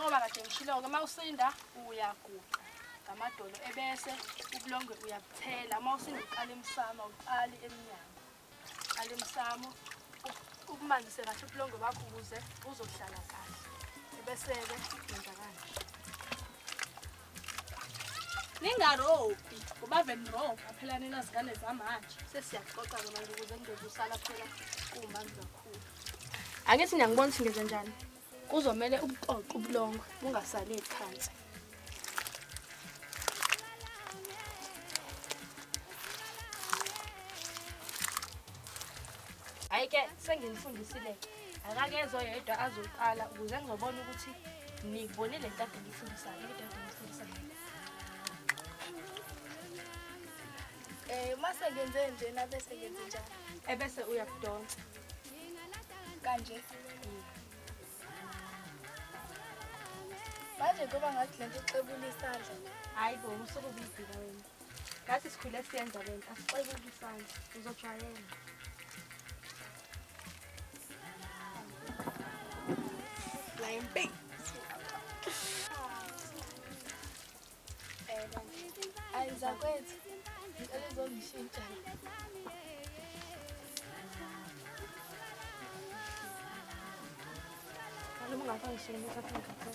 njengoba kade ngishilo-ke uma usinda uyaguqa ngamadolo ebese ubulongwe uyabuthela. Uma usinda uqala emsamo awuqali emnyango, uqala emsamo ukumanzise kahle ubulongwe bakho ukuze uzohlala kahle. Ebese-ke yenza kanje. Ningarobhi ngoba vele nirobha phela nina zingane zamanje. Sesiyaxoxa-ke manje ukuze kungezusala phela kuwumanzi kakhulu. Angithi niyangibona ukuthi ngenze njani? Kuzomele ubuqoqe ubulongwe bungasali phansi. Hayi-ke senginifundisile. Akakezwe oyedwa azoqala ukuze ngizobona ukuthi nikubonile le nto engiyifundisayo. Mase ngenze njena bese ngenze njani? Ebese uyakudonsa. Kanje. Manje ngoba ngathi lento ixebula isandla. Hayi bo, usuke ubizika wena. Ngathi sikhule siyenza lento, asixebula isandla. Uzojwayela. Line bang. Ayizakwethu. Ngicela uzongishintsha. Kalau mengapa isu ini tak akan